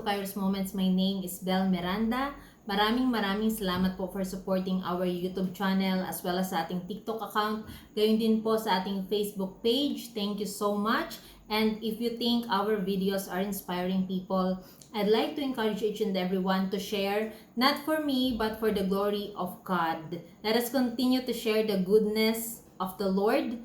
to Kairos Moments. My name is Bel Miranda. Maraming salamat po for supporting our YouTube channel as well as sa ating TikTok account. Gayon din po sa ating Facebook page. Thank you so much. And if you think our videos are inspiring people, I'd like to encourage each and everyone to share, not for me, but for the glory of God. Let us continue to share the goodness of the Lord.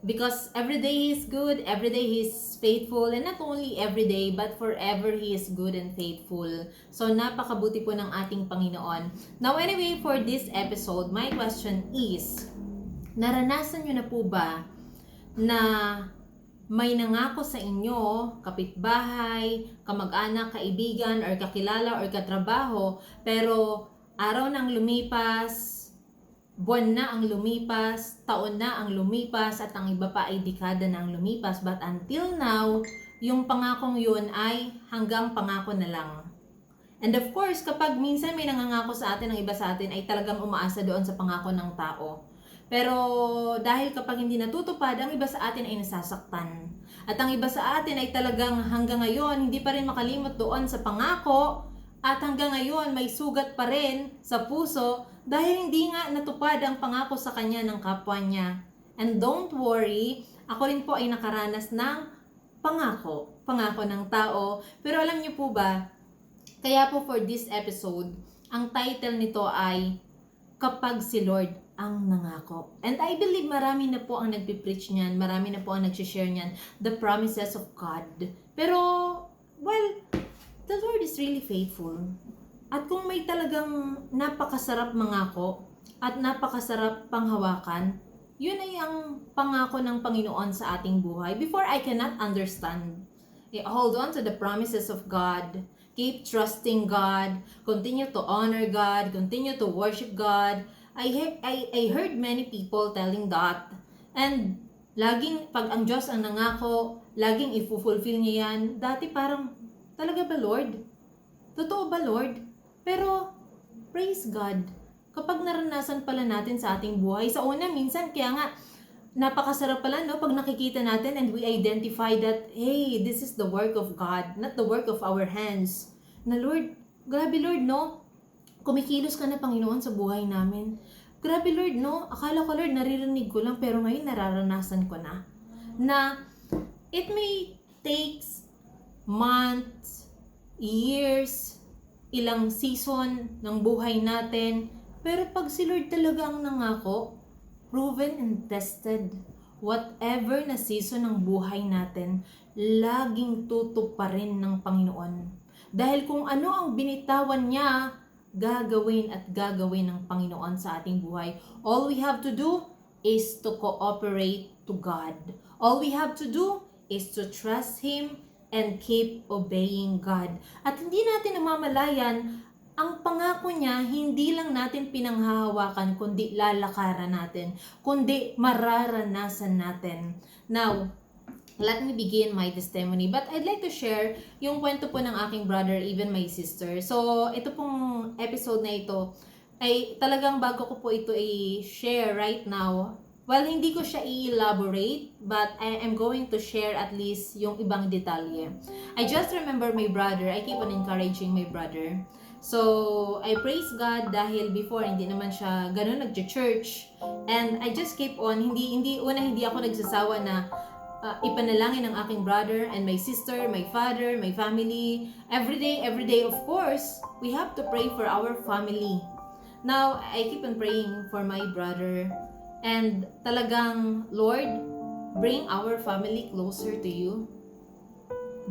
Because every day He is good, every day He is faithful, and not only every day, but forever He is good and faithful. So, napakabuti po ng ating Panginoon. Now, anyway, for this episode, my question is, naranasan nyo na po ba na may nangako sa inyo, kapitbahay, kamag-anak, kaibigan, or kakilala, or katrabaho, pero araw nang lumipas, buwan na ang lumipas, taon na ang lumipas, at ang iba pa ay dekada na ang lumipas. But until now, yung pangakong yun ay hanggang pangako na lang. And of course, kapag minsan may nangangako sa atin, ang iba sa atin ay talagang umaasa doon sa pangako ng tao. Pero dahil kapag hindi natutupad, ang iba sa atin ay nasasaktan. At ang iba sa atin ay talagang hanggang ngayon, hindi pa rin makalimot doon sa pangako. At hanggang ngayon, may sugat pa rin sa puso dahil hindi nga natupad ang pangako sa kanya ng kapwa niya. And don't worry, ako rin po ay nakaranas ng pangako ng tao. Pero alam niyo po ba, kaya po for this episode, ang title nito ay Kapag si Lord ang nangako. And I believe marami na po ang nagpipreach niyan, marami na po ang nagsishare niyan, the promises of God. Pero, well, the Lord is really faithful. At kung may talagang napakasarap mangako at napakasarap panghawakan, yun ay ang pangako ng Panginoon sa ating buhay. Before I cannot understand, hold on to the promises of God. Keep trusting God. Continue to honor God. Continue to worship God. I heard many people telling that. And laging pag ang Diyos ang nangako, laging i-fulfill niya yan. Dati parang, talaga ba Lord? Totoo ba Lord? Pero, praise God. Kapag naranasan pala natin sa ating buhay, sa una minsan kaya nga, napakasarap pala no, pag nakikita natin and we identify that, hey, this is the work of God, not the work of our hands. Na Lord, grabe Lord no, kumikilos ka na Panginoon sa buhay namin. Grabe Lord no, akala ko Lord naririnig ko lang pero ngayon nararanasan ko na. Na it may takes months, years, ilang season ng buhay natin. Pero pag si Lord talaga ang nangako, proven and tested, whatever na season ng buhay natin, laging tutuparin ng Panginoon. Dahil kung ano ang binitawan niya, gagawin at gagawin ng Panginoon sa ating buhay. All we have to do is to cooperate to God. All we have to do is to trust Him and keep obeying God. At hindi natin namamalayan, ang pangako niya, hindi lang natin pinanghahawakan, kundi lalakaran natin, kundi mararanasan natin. Now, let me begin my testimony. But I'd like to share yung kwento po ng aking brother, even my sister. So, ito pong episode na ito, ay talagang bago ko po ito i-share right now, well, hindi ko siya i-elaborate, but I am going to share at least yung ibang detalye. I just remember my brother. I keep on encouraging my brother. So, I praise God dahil before, hindi naman siya ganun nag-church. And I just keep on, hindi ako nagsasawa na ipanalangin ng aking brother and my sister, my father, my family. Every day, of course, we have to pray for our family. Now, I keep on praying for my brother. And talagang, Lord, bring our family closer to you.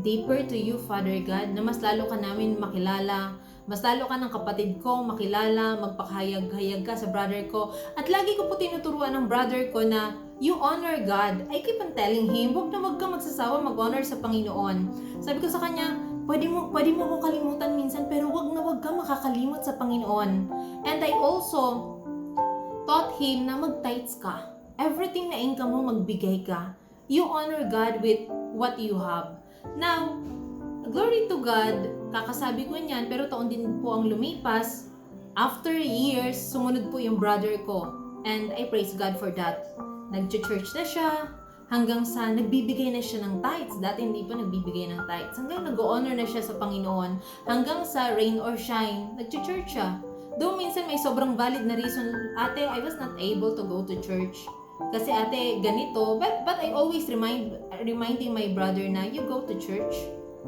Deeper to you, Father God, na mas lalo ka namin makilala. Mas lalo ka ng kapatid ko makilala, magpakahayag-hayag ka sa brother ko. At lagi ko po tinuturuan ng brother ko na you honor God. I keep on telling him, wag ka magsasawa mag-honor sa Panginoon. Sabi ko sa kanya, pwede mo akong kalimutan minsan, pero wag ka makakalimot sa Panginoon. And I also taught him na mag-tithes ka. Everything na income mo, magbigay ka. You honor God with what you have. Now, glory to God, kakasabi ko niyan, pero taon din po ang lumipas. After years, sumunod po yung brother ko. And I praise God for that. Nag-church na siya. hanggang sa nagbibigay na siya ng tithes. Dati hindi pa nagbibigay ng tithes. Hanggang nag-honor na siya sa Panginoon. Hanggang sa rain or shine, nag-church siya. Though minsan may sobrang valid na reason, ate, I was not able to go to church. Kasi ate, ganito. But I always reminding my brother na you go to church.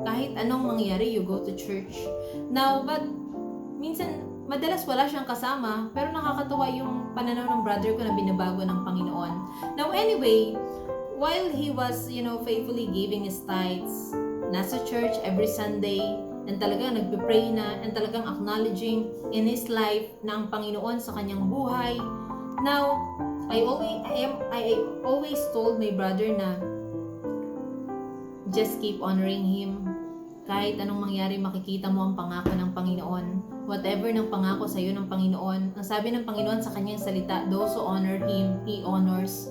Kahit anong mangyari, you go to church. Now, but minsan, madalas wala siyang kasama, pero nakakatuwa yung pananaw ng brother ko na binabago ng Panginoon. Now, anyway, while he was, faithfully giving his tithes, nasa church every Sunday, and talagang nagpe-pray na, and talagang acknowledging in his life na ang Panginoon sa kanyang buhay. Now, I always told my brother na just keep honoring him. Kahit anong mangyari, makikita mo ang pangako ng Panginoon. Whatever ng pangako sa iyo ng Panginoon, ang sabi ng Panginoon sa kanyang salita, those who honor Him, He honors.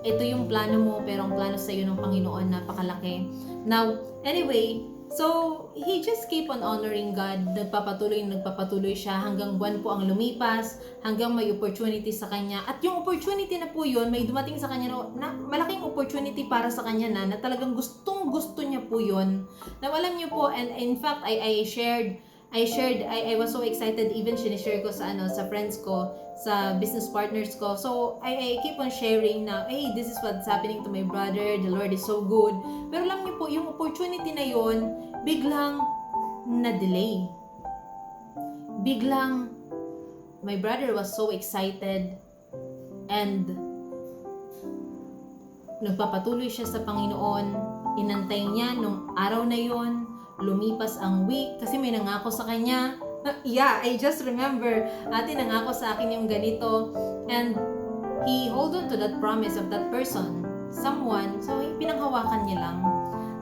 Ito yung plano mo, pero ang plano sa iyo ng Panginoon, napakalaki. Now, anyway, so, he just keep on honoring God. Nagpapatuloy siya hanggang buwan po ang lumipas, hanggang may opportunity sa kanya. At yung opportunity na po yun, may dumating sa kanya na malaking opportunity para sa kanya na talagang gustong-gusto niya po yun. Na alam niyo po, and in fact, I was so excited, even sinishare ko sa friends ko, sa business partners ko. So, I keep on sharing na, hey, this is what's happening to my brother, the Lord is so good. Pero alam niyo po, yung opportunity na yon biglang na-delay. Biglang, my brother was so excited and nagpapatuloy siya sa Panginoon. Inantay niya nung araw na yon, lumipas ang week kasi may nangako sa kanya. Yeah, I just remember, ate nangako sa akin yung ganito, and he hold on to that promise of that person, someone, so pinanghawakan niya lang.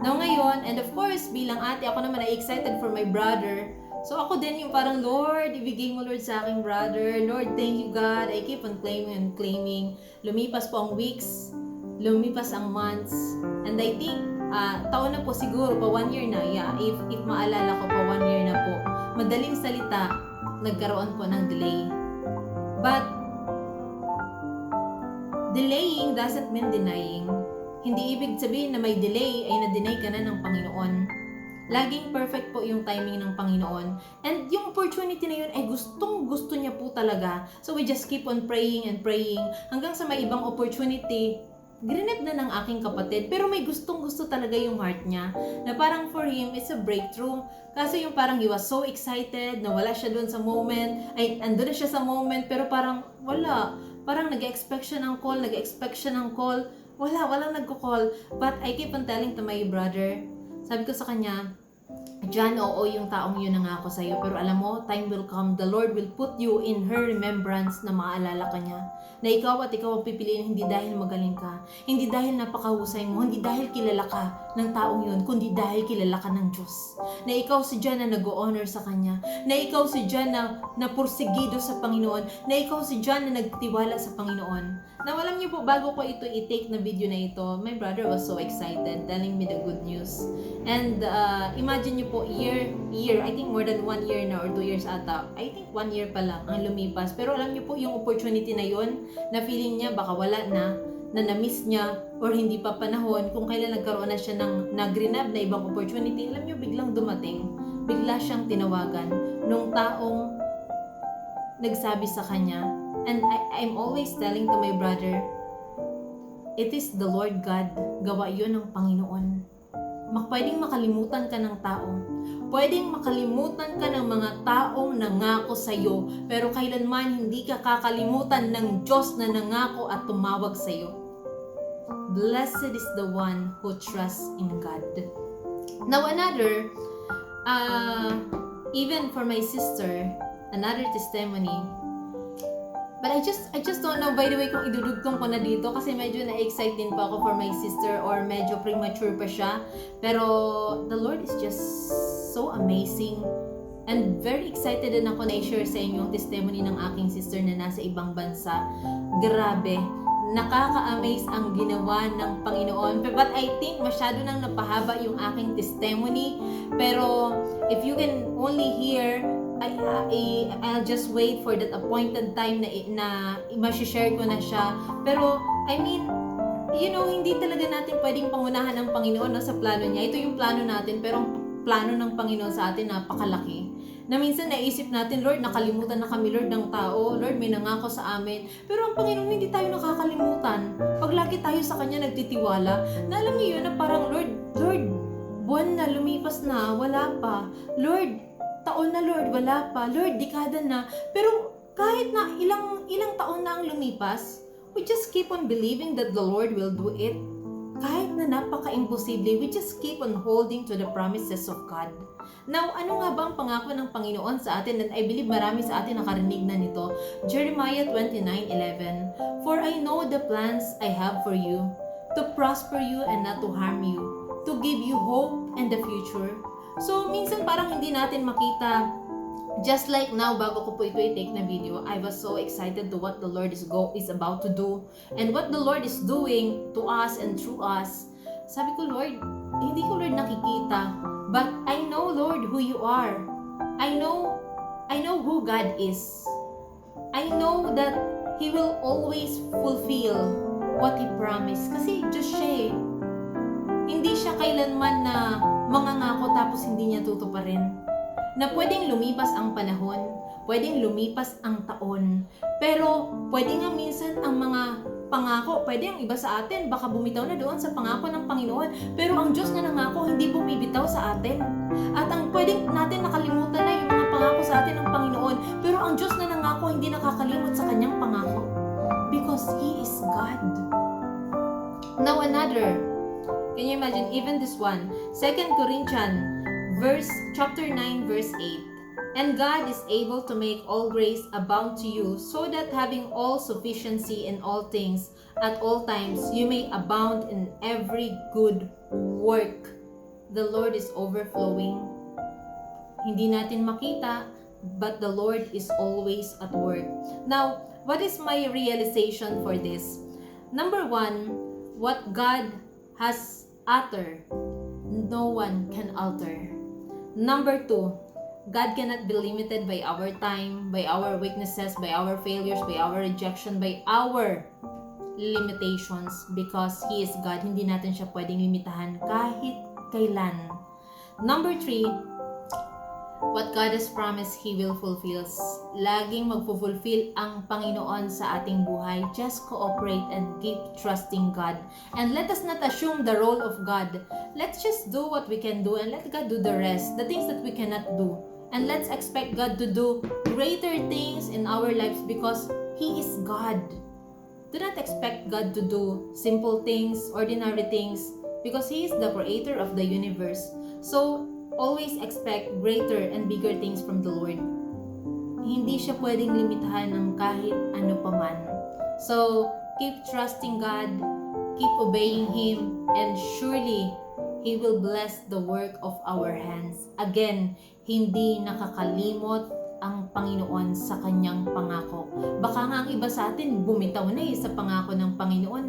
Now ngayon, and of course, bilang ate, ako naman ay excited for my brother. So ako din yung parang, Lord, ibigay mo Lord sa aking brother. Lord, thank you God. I keep on claiming and claiming. Lumipas po ang weeks, lumipas ang months, and I think, taon na po siguro, pa 1 year na, yeah, if maalala ko, pa 1 year na po. Madaling salita, nagkaroon po ng delay. But, delaying doesn't mean denying. Hindi ibig sabihin na may delay ay na-deny ka na ng Panginoon. Laging perfect po yung timing ng Panginoon. And yung opportunity na yun ay gustong-gusto niya po talaga. So we just keep on praying and praying hanggang sa may ibang opportunity, grinip na ng aking kapatid, pero may gustong-gusto talaga yung heart niya, na parang for him, it's a breakthrough. Kasi yung parang he was so excited, na wala siya doon sa moment, ay andun na siya sa moment, pero parang wala. Parang nag-expect siya ng call, walang nagko-call. But I keep on telling to my brother, sabi ko sa kanya, John, oo, yung taong yun nangako sa'yo, pero alam mo, time will come, the Lord will put you in her remembrance na maaalala ka niya. Na ikaw ang pipiliin hindi dahil magaling ka, hindi dahil napakahusay mo, hindi dahil kilala ka ng taong yun, kundi dahil kilala ka ng Diyos. Na ikaw si John na nag-honor sa Kanya, na ikaw si John na napursigido sa Panginoon, na ikaw si John na nagtiwala sa Panginoon. Na alam niyo po, bago ko ito i-take na video na ito, my brother was so excited telling me the good news. And imagine niyo po, year, I think more than 1 year na or 2 years ata, I think 1 year pa lang ang lumipas. Pero alam niyo po, yung opportunity na yun, na feeling niya baka wala na na-miss niya or hindi pa panahon, kung kailan nagkaroon na siya ng nag-grab na ibang opportunity, alam niyo, biglang dumating, bigla siyang tinawagan nung taong nagsabi sa kanya. And I'm always telling to my brother, it is the Lord God, gawa yun ng Panginoon. Pwedeng makalimutan ka ng tao. Pwedeng makalimutan ka ng mga taong nangako sa iyo, pero kailanman hindi ka kakalimutan ng Diyos na nangako at tumawag sa iyo. Blessed is the one who trusts in God. Now another, even for my sister, another testimony. But I just don't know, by the way, kung idudugtong ko na dito kasi medyo na-excite din pa ako for my sister or medyo premature pa siya. Pero the Lord is just so amazing. And very excited din ako na i-share sa inyo yung testimony ng aking sister na nasa ibang bansa. Grabe, nakaka-amaze ang ginawa ng Panginoon. But I think masyado nang napahaba yung aking testimony. Pero if you can only hear, I'll just wait for that appointed time na ma-share ko na siya. Pero, I mean, hindi talaga natin pwedeng pangunahan ng Panginoon sa plano niya. Ito yung plano natin, pero ang plano ng Panginoon sa atin napakalaki. Na minsan naisip natin, Lord, nakalimutan na kami, Lord, ng tao. Lord, may nangako sa amin. Pero ang Panginoon, hindi tayo nakakalimutan. Pag lagi tayo sa Kanya nagtitiwala, na alam niyo yun na parang, Lord, buwan na, lumipas na, wala pa. Lord, taon na, Lord, wala pa. Lord, dekada na. Pero kahit na ilang taon na ang lumipas, we just keep on believing that the Lord will do it. Kahit na napaka-imposible, we just keep on holding to the promises of God. Now, ano nga ba ang pangako ng Panginoon sa atin? And I believe marami sa atin nakarinig na nito. Jeremiah 29:11. For I know the plans I have for you, to prosper you and not to harm you, to give you hope and the future. So, minsan parang hindi natin makita. Just like now, bago ko po ito i-take na video, I was so excited to what the Lord is about to do and what the Lord is doing to us and through us. Sabi ko, Lord, hindi ko, Lord, nakikita, but I know, Lord, who you are. I know who God is. I know that He will always fulfill what He promised. Kasi Diyos siya eh. Hindi siya kailanman na mangangako tapos hindi niya tutuparin. Na pwedeng lumipas ang panahon, pwedeng lumipas ang taon, pero pwede nga minsan ang mga pangako, pwede ang iba sa atin, baka bumitaw na doon sa pangako ng Panginoon, pero ang Diyos na nangako, hindi bumibitaw sa atin. At ang pwedeng natin nakalimutan na yung mga pangako sa atin ng Panginoon, pero ang Diyos na nangako, hindi nakakalimot sa kanyang pangako. Because He is God. Now another, can you imagine even this one? 2 Corinthians chapter 9 verse 8. And God is able to make all grace abound to you, so that having all sufficiency in all things at all times, you may abound in every good work. The Lord is overflowing. Hindi natin makita, but the Lord is always at work. Now, what is my realization for this? Number one, what God has uttered, no one can alter. Number two, God cannot be limited by our time, by our weaknesses, by our failures, by our rejection, by our limitations, because He is God. Hindi natin siya pwedeng limitahan kahit kailan. Number three, what God has promised, He will fulfill. Laging magfulfill ang Panginoon sa ating buhay. Just cooperate and keep trusting God. And let us not assume the role of God. Let's just do what we can do and let God do the rest, the things that we cannot do. And let's expect God to do greater things in our lives because He is God. Do not expect God to do simple things, ordinary things, because He is the creator of the universe. So, always expect greater and bigger things from the Lord. Hindi siya pwedeng limitahan ng kahit ano paman. So, keep trusting God, keep obeying Him, and surely He will bless the work of our hands. Again, hindi nakakalimot ang Panginoon sa kanyang pangako. Baka nga ang iba sa atin bumitaw na sa pangako ng Panginoon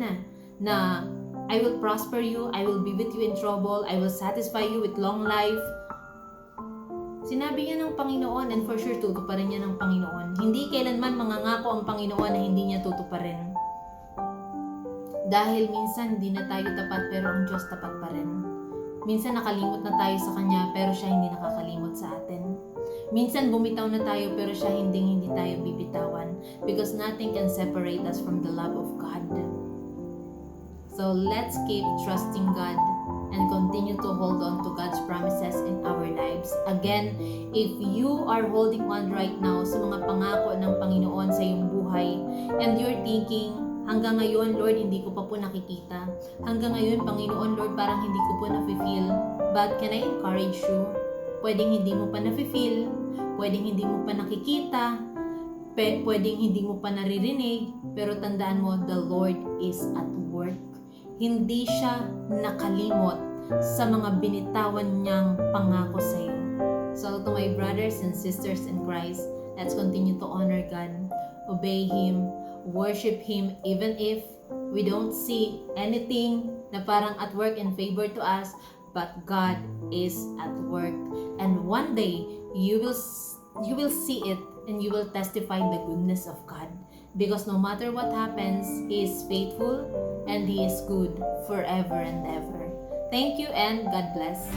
na I will prosper you, I will be with you in trouble, I will satisfy you with long life. Sinabi niya ng Panginoon and for sure tutuparin niya ng Panginoon. Hindi kailanman mangangako ang Panginoon na hindi niya tutuparin. Dahil minsan hindi na tayo tapat pero ang Diyos tapat pa rin. Minsan nakalimot na tayo sa Kanya pero siya hindi nakakalimot sa atin. Minsan bumitaw na tayo pero siya hindi tayo bibitawan. Because nothing can separate us from the love of God. So let's keep trusting God and continue to hold on to God's promises in our lives. Again, if you are holding on right now sa mga pangako ng Panginoon sa iyong buhay and you're thinking, hanggang ngayon, Lord, hindi ko pa po nakikita. Hanggang ngayon, Panginoon, Lord, parang hindi ko po na-feel. But can I encourage you? Pwedeng hindi mo pa na-feel, pwedeng hindi mo pa nakikita, pwedeng hindi mo pa naririnig, pero tandaan mo, the Lord is at work. Hindi siya nakalimot sa mga binitawan niyang pangako sa iyo. So to my brothers and sisters in Christ, let's continue to honor God, obey Him, worship Him even if we don't see anything na parang at work in favor to us, but God is at work. And one day, you will see it and you will testify the goodness of God. because no matter what happens, He is faithful and He is good forever and ever. Thank you and God bless.